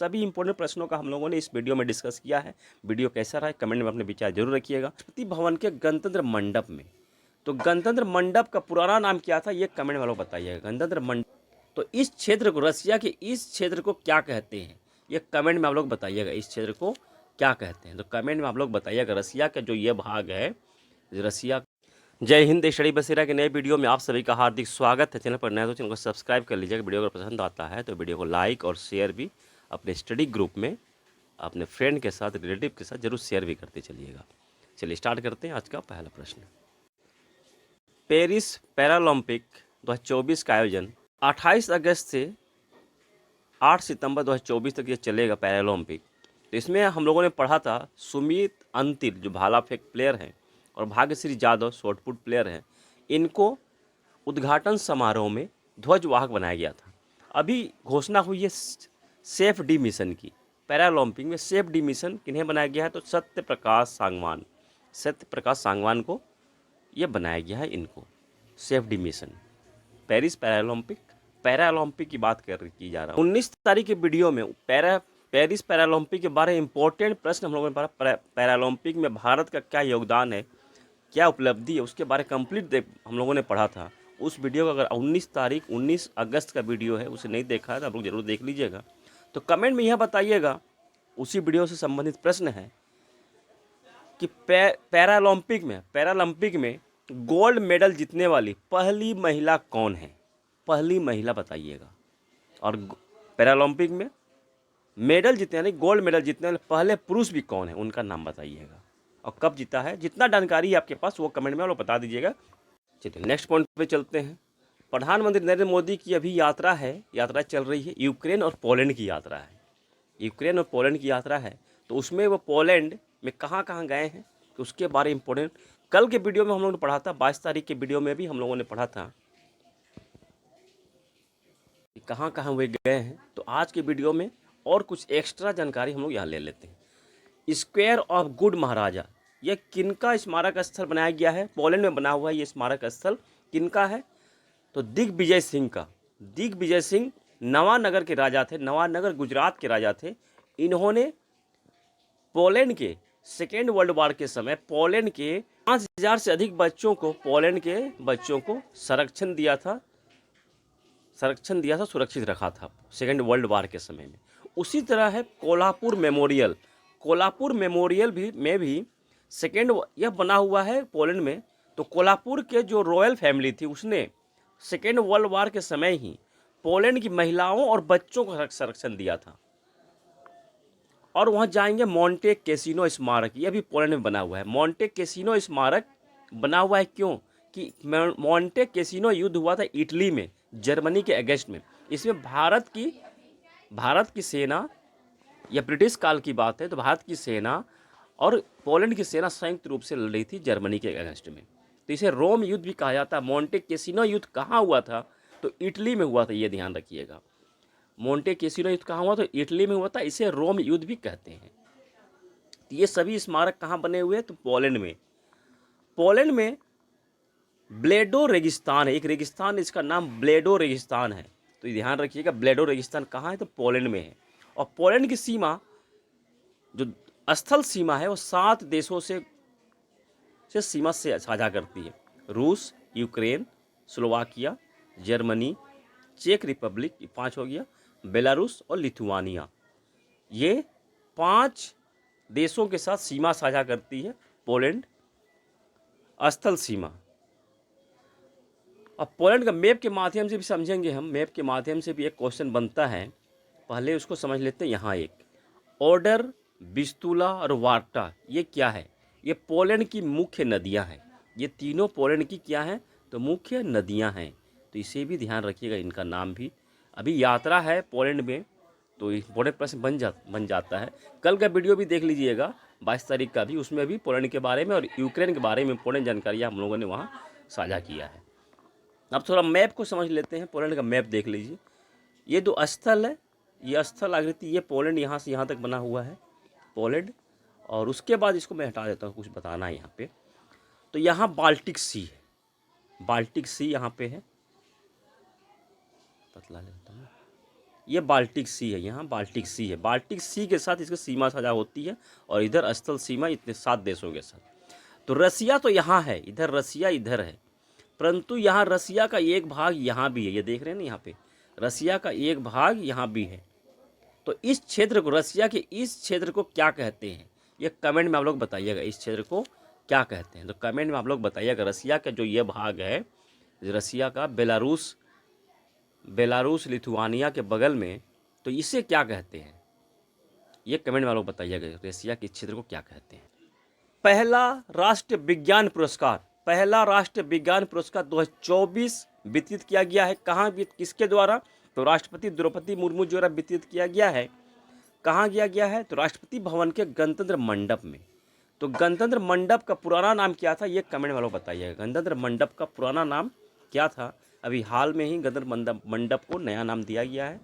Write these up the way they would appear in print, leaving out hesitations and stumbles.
सभी इंपॉर्टेंट प्रश्नों का हम लोगों ने इस वीडियो में डिस्कस किया है। वीडियो कैसा रहा कमेंट में अपने विचार जरूर रखिएगा। राष्ट्रपति भवन के गणतंत्र मंडप में, तो गणतंत्र मंडप का पुराना नाम क्या था ये कमेंट में लोग बताइएगा। गणतंत्र मंडप, तो इस क्षेत्र को, रसिया के इस क्षेत्र को क्या कहते हैं ये कमेंट में आप लोग बताइएगा। इस क्षेत्र को क्या कहते हैं तो कमेंट में आप लोग बताइएगा। रसिया का जो ये भाग है रसिया। जय हिंद। स्टडी बसेरा के नए वीडियो में आप सभी का हार्दिक स्वागत है। चैनल पर नया तो चैनल को सब्सक्राइब कर लीजिएगा। वीडियो अगर पसंद आता है तो वीडियो को लाइक और शेयर भी अपने स्टडी ग्रुप में अपने फ्रेंड के साथ, रिलेटिव के साथ जरूर शेयर भी करते चलिएगा। चलिए स्टार्ट करते हैं आज का पहला प्रश्न। पेरिस पैरालंपिक 2024 का आयोजन 28 अगस्त से 8 सितंबर 2024 तक ये चलेगा पैरालंपिक। तो इसमें हम लोगों ने पढ़ा था सुमित अंतिल जो भाला फेंक प्लेयर हैं और भाग्यश्री यादव शॉटपुट प्लेयर हैं, इनको उद्घाटन समारोह में ध्वजवाहक बनाया गया था। अभी घोषणा हुई है सेफ डी मिशन की। पैरालंपिक में सेफ डी मिशन किन्हें बनाया गया है तो सत्यप्रकाश सांगवान को ये बनाया गया है। इनको safe D mission Paris Paralympic की बात की जा रहा है। 19 तारीख के वीडियो में पेरिस पैरालंपिक के बारे में इंपॉर्टेंट प्रश्न हम लोगों ने पढ़ा। पैरालंपिक में भारत का क्या योगदान है, क्या उपलब्धि है, उसके बारे कंप्लीट हम लोगों ने पढ़ा था। उस वीडियो का अगर 19 अगस्त का वीडियो है उसे नहीं देखा है तो आप लोग जरूर देख लीजिएगा। तो कमेंट में यह बताइएगा, उसी वीडियो से संबंधित प्रश्न है कि पैरालंपिक में गोल्ड मेडल जीतने वाली पहली महिला कौन है। पहली महिला बताइएगा। और पैरालंपिक में मेडल जीतने यानी गोल्ड मेडल जीतने वाले पहले पुरुष भी कौन है, उनका नाम बताइएगा और कब जीता है। जितना जानकारी है आपके पास वो कमेंट में आप लोग बता दीजिएगा। चलिए नेक्स्ट पॉइंट पे चलते हैं। प्रधानमंत्री नरेंद्र मोदी की अभी यात्रा चल रही है। यूक्रेन और पोलैंड की यात्रा है। यूक्रेन और पोलैंड की यात्रा है, तो उसमें वो पोलैंड में कहाँ कहाँ गए हैं तो उसके बारे इंपॉर्टेंट कल के वीडियो में हम लोगों ने पढ़ा था। 22 तारीख के वीडियो में भी हम लोगों ने पढ़ा था कि कहाँ कहाँ वे गए हैं। तो आज के वीडियो में और कुछ एक्स्ट्रा जानकारी हम लोग यहाँ ले लेते हैं। स्क्वायर ऑफ गुड महाराजा, यह किनका स्मारक स्थल बनाया गया है। पोलैंड में बना हुआ है ये स्मारक स्थल। किनका है तो दिग्विजय सिंह का। दिग्विजय सिंह नवानगर के राजा थे, नवानगर गुजरात के राजा थे। इन्होंने पोलैंड के सेकेंड वर्ल्ड वॉर के समय पोलैंड के 5000 से अधिक पोलैंड के बच्चों को संरक्षण दिया था, सुरक्षित रखा था सेकेंड वर्ल्ड वॉर के समय में। उसी तरह है कोल्हापुर मेमोरियल भी सेकेंड यह बना हुआ है पोलैंड में। तो कोल्हापुर के जो रॉयल फैमिली थी उसने सेकेंड वर्ल्ड वॉर के समय ही पोलैंड की महिलाओं और बच्चों को संरक्षण दिया था। और वहाँ जाएंगे मोंटे कैसिनो स्मारक, यह भी पोलैंड में बना हुआ है। मोंटे कैसिनो स्मारक बना हुआ है क्यों कि मोंटे कैसिनो युद्ध हुआ था इटली में, जर्मनी के अगेंस्ट में। इसमें भारत की सेना, यह ब्रिटिश काल की बात है, तो भारत की सेना और पोलैंड की सेना संयुक्त रूप से लड़ रही थी जर्मनी के अगेंस्ट में। तो इसे रोम युद्ध भी कहा जाता है। मोंटे कैसिनो युद्ध कहाँ हुआ था तो इटली में हुआ था, ये ध्यान रखिएगा। मोंटे कैसिनो युद्ध कहाँ हुआ तो इटली में हुआ था। इसे रोम युद्ध भी कहते हैं। तो ये सभी स्मारक कहाँ बने हुए हैं तो पोलैंड में ब्लेडो रेगिस्तान है। एक रेगिस्तान, इसका नाम ब्लेडो रेगिस्तान है। तो ध्यान रखिएगा ब्लेडो रेगिस्तान कहाँ है तो पोलैंड में है। और पोलैंड की सीमा, जो स्थल सीमा है, वो 7 देशों से सीमा से साझा करती है। रूस, यूक्रेन, स्लोवाकिया, जर्मनी, चेक रिपब्लिक, 5 हो गया, बेलारूस और लिथुआनिया। ये 5 देशों के साथ सीमा साझा करती है पोलैंड, स्थल सीमा। अब पोलैंड का मैप के माध्यम से भी समझेंगे हम। मैप के माध्यम से भी एक क्वेश्चन बनता है, पहले उसको समझ लेते हैं। यहाँ एक ऑर्डर, विस्तुला और वार्टा, ये क्या है। ये पोलैंड की मुख्य नदियाँ हैं। ये तीनों पोलैंड की क्या हैं तो मुख्य नदियाँ हैं। तो इसे भी ध्यान रखिएगा, इनका नाम भी। अभी यात्रा है पोलैंड में, तो इंपॉर्टेंट प्रश्न बन जाता है। कल का वीडियो भी देख लीजिएगा 22 तारीख का भी, उसमें भी पोलैंड के बारे में और यूक्रेन के बारे में इंपॉर्टेंट जानकारियाँ हम लोगों ने वहाँ साझा किया है। अब थोड़ा मैप को समझ लेते हैं। पोलैंड का मैप देख लीजिए। ये 2 स्थल है, ये स्थल आकृति, ये पोलैंड यहाँ से यहाँ तक बना हुआ है पोलैंड। और उसके बाद इसको मैं हटा देता हूँ, कुछ बताना है यहाँ पे। तो यहाँ बाल्टिक सी है, बाल्टिक सी यहाँ पे है, पतला लेता हूँ। ये बाल्टिक सी है, यहाँ बाल्टिक सी है। बाल्टिक सी के साथ इसकी सीमा साझा होती है और इधर स्थल सीमा इतने 7 देशों के साथ। तो रसिया तो यहाँ है, इधर रसिया इधर है, परंतु यहाँ रसिया का एक भाग यहाँ भी है, ये देख रहे हैं ना यहाँ पे रसिया का एक भाग यहाँ भी है। तो इस क्षेत्र को, रसिया के इस क्षेत्र को क्या कहते हैं, ये कमेंट में आप लोग बताइएगा, इस क्षेत्र को क्या कहते हैं। तो कमेंट में आप लोग बताइएगा, रसिया का जो ये भाग है, रसिया का बेलारूस लिथुआनिया के बगल में, तो इसे क्या कहते हैं, ये कमेंट में आप लोग बताइएगा, रसिया के क्षेत्र को क्या कहते हैं। पहला राष्ट्रीय विज्ञान पुरस्कार, पहला राष्ट्रीय विज्ञान पुरस्कार 2024 वितरित किया गया है। कहाँ, किसके द्वारा, तो राष्ट्रपति द्रौपदी मुर्मू द्वारा वितरित किया गया है। कहाँ किया गया है, तो राष्ट्रपति भवन के गणतंत्र मंडप में। तो गणतंत्र मंडप का पुराना नाम क्या था, ये कमेंट में लोग बताइएगा, गणतंत्र मंडप का पुराना नाम क्या था। अभी हाल में ही गणतंत्र मंडप को नया नाम दिया गया है,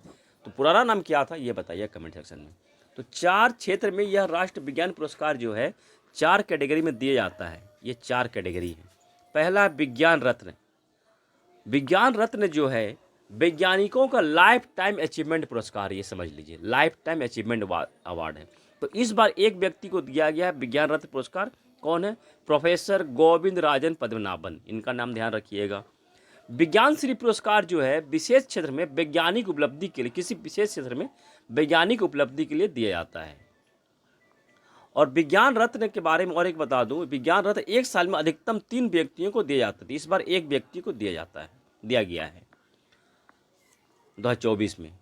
तो पुराना नाम क्या था ये बताइए कमेंट सेक्शन में। तो 4 क्षेत्र में यह राष्ट्रीय विज्ञान पुरस्कार जो है 4 कैटेगरी में दिया जाता है। ये 4 कैटेगरी है। पहला विज्ञान रत्न, विज्ञान रत्न जो है वैज्ञानिकों का लाइफ टाइम अचीवमेंट पुरस्कार, ये समझ लीजिए लाइफ टाइम अचीवमेंट अवार्ड है। तो इस बार एक व्यक्ति को दिया गया है विज्ञान रत्न पुरस्कार, कौन है, प्रोफेसर गोविंद राजन पद्मनाभन, इनका नाम ध्यान रखिएगा। विज्ञान श्री पुरस्कार जो है विशेष क्षेत्र में वैज्ञानिक उपलब्धि के लिए, किसी विशेष क्षेत्र में वैज्ञानिक उपलब्धि के लिए दिया जाता है। और विज्ञान रत्न के बारे में और एक बता दूं, विज्ञान रत्न एक साल में अधिकतम 3 व्यक्तियों को दिया जाता था, इस बार एक व्यक्ति को दिया गया है 2024 में।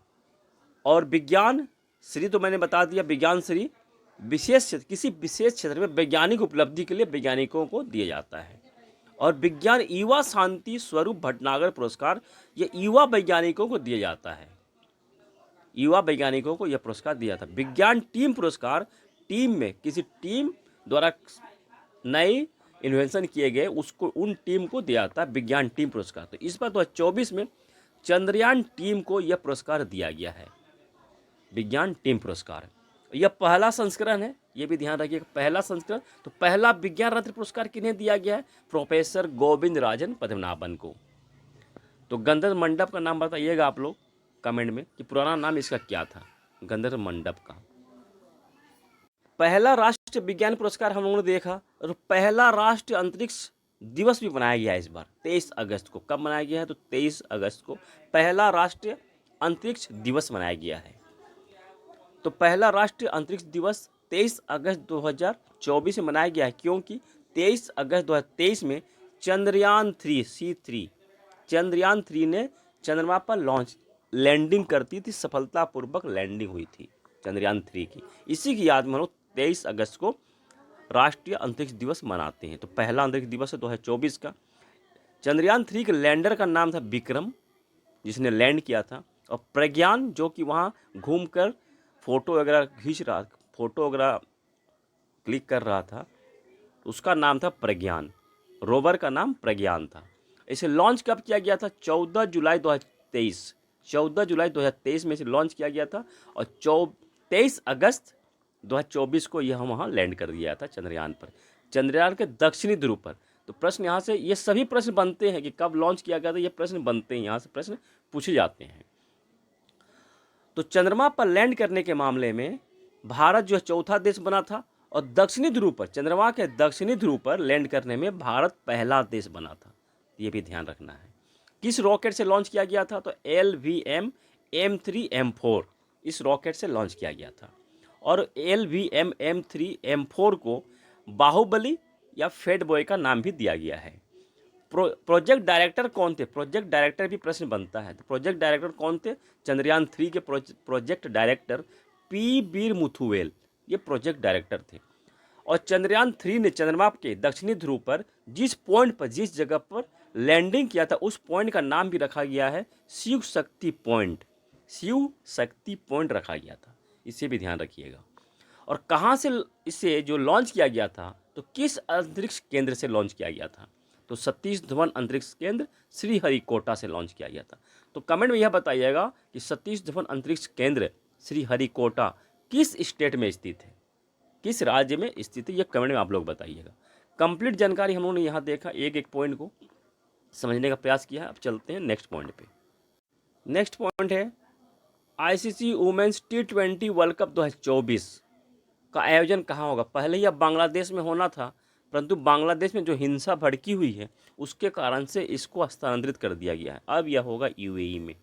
और विज्ञान श्री तो मैंने बता दिया, विज्ञान श्री विशेष क्षेत्र, किसी विशेष क्षेत्र में वैज्ञानिक उपलब्धि के लिए वैज्ञानिकों को दिया जाता है। और विज्ञान युवा शांति स्वरूप भटनागर पुरस्कार, ये युवा वैज्ञानिकों को दिया जाता है, युवा वैज्ञानिकों को यह पुरस्कार दिया था। विज्ञान टीम पुरस्कार, टीम में किसी टीम द्वारा नए इन्वेंशन किए गए उसको, उन टीम को दिया था विज्ञान टीम पुरस्कार। तो इस बार 2024 में चंद्रयान टीम को यह पुरस्कार दिया गया है, विज्ञान टीम पुरस्कार। यह पहला संस्करण है, ये भी ध्यान रखिएगा, पहला संस्करण। तो पहला विज्ञान रत्न पुरस्कार किन्हें दिया गया है, प्रोफेसर गोविंद राजन पद्मनाभन को। तो गणतंत्र मंडप का नाम बताइएगा आप लोग कमेंट में कि पुराना नाम इसका क्या था, गणतंत्र मंडप का। पहला राष्ट्रीय विज्ञान पुरस्कार हम लोगों ने देखा, और पहला राष्ट्रीय अंतरिक्ष दिवस भी मनाया गया है इस बार 23 अगस्त को। कब मनाया गया है, तो 23 अगस्त को पहला राष्ट्रीय अंतरिक्ष दिवस मनाया गया है। तो पहला राष्ट्रीय अंतरिक्ष दिवस 23 अगस्त 2024 में मनाया गया है, क्योंकि 23 अगस्त 2023 में चंद्रयान 3 चंद्रयान 3 ने चंद्रमा पर लैंडिंग करती थी, सफलतापूर्वक लैंडिंग हुई थी चंद्रयान 3 की। इसी की याद में हम लोग 23 अगस्त को राष्ट्रीय अंतरिक्ष दिवस मनाते हैं। तो पहला अंतरिक्ष दिवस है 2024 का। चंद्रयान 3 के लैंडर का नाम था विक्रम, जिसने लैंड किया था, और प्रज्ञान जो कि वहाँ घूमकर फोटो वगैरह क्लिक कर रहा था, उसका नाम था प्रज्ञान, रोवर का नाम प्रज्ञान था। इसे लॉन्च कब किया गया था, 14 जुलाई 2023 में इसे लॉन्च किया गया था, और 23 अगस्त 2024 को यह वहाँ लैंड कर दिया था चंद्रयान पर, चंद्रयान के दक्षिणी ध्रुव पर। तो प्रश्न यहाँ से, ये सभी प्रश्न बनते हैं कि कब लॉन्च किया गया था, ये प्रश्न बनते हैं, यहाँ से प्रश्न पूछे जाते हैं। तो चंद्रमा पर लैंड करने के मामले में भारत जो है चौथा देश बना था, और दक्षिणी ध्रुव पर, चंद्रमा के दक्षिणी ध्रुव पर लैंड करने में भारत पहला देश बना था, ये भी ध्यान रखना है। किस रॉकेट से लॉन्च किया गया था, तो LVM M3 M4 इस रॉकेट से लॉन्च किया गया था। और LVM M3 M4 को बाहुबली या फेट बॉय का नाम भी दिया गया है। प्रोजेक्ट डायरेक्टर कौन थे, प्रोजेक्ट डायरेक्टर भी प्रश्न बनता है। तो प्रोजेक्ट डायरेक्टर कौन थे, चंद्रयान 3 के प्रोजेक्ट डायरेक्टर P वीर मुथुवेल, ये प्रोजेक्ट डायरेक्टर थे। और चंद्रयान 3 ने चंद्रमा के दक्षिणी ध्रुव पर जिस पॉइंट पर, जिस जगह पर लैंडिंग किया था, उस पॉइंट का नाम भी रखा गया है शिव शक्ति पॉइंट, शिव शक्ति पॉइंट रखा गया था, इसे भी ध्यान रखिएगा। और कहाँ से इसे जो लॉन्च किया गया था, तो किस अंतरिक्ष केंद्र से लॉन्च किया गया था, तो सतीश धवन अंतरिक्ष केंद्र श्रीहरिकोटा से लॉन्च किया गया था। तो कमेंट में यह बताइएगा कि सतीश धवन अंतरिक्ष केंद्र श्रीहरिकोटा किस स्टेट में स्थित है, किस राज्य में स्थित है, यह कमेंट में आप लोग बताइएगा। कंप्लीट जानकारी हम लोगों ने यहाँ देखा, एक एक पॉइंट को समझने का प्रयास किया है। अब चलते हैं नेक्स्ट पॉइंट पे। नेक्स्ट पॉइंट है ICC women's T20 world cup 2024 का आयोजन कहाँ होगा? पहले यह बांग्लादेश में होना था, परंतु बांग्लादेश में जो हिंसा भड़की हुई है उसके कारण से इसको स्थानांतरित कर दिया गया है। अब यह होगा यूएई में।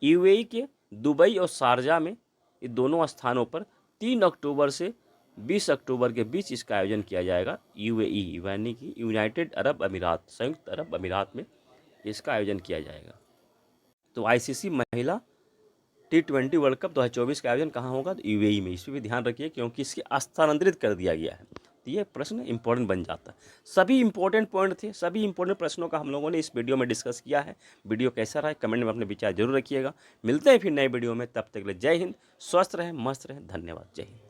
यूएई के दुबई और शारजा में, ये दोनों स्थानों पर 3 अक्टूबर से 20 अक्टूबर के बीच इसका आयोजन किया जाएगा। यूएई यानी कि यूनाइटेड अरब अमीरात, संयुक्त अरब अमीरात में इसका आयोजन किया जाएगा। तो आईसीसी महिला T20 वर्ल्ड कप 2024 का आयोजन कहाँ होगा? तो यूएई में। इस पर भी ध्यान रखिए क्योंकि इसके स्थानांतरित कर दिया गया है। तो ये प्रश्न इंपॉर्टेंट बन जाता है। सभी इंपॉर्टेंट पॉइंट थे, सभी इंपॉर्टेंट प्रश्नों का हम लोगों ने इस वीडियो में डिस्कस किया है। वीडियो कैसा रहा कमेंट में अपने विचार जरूर रखिएगा। मिलते हैं फिर नए वीडियो में, तब तक के लिए जय हिंद, स्वस्थ रहें, मस्त रहें, धन्यवाद, जय हिंद।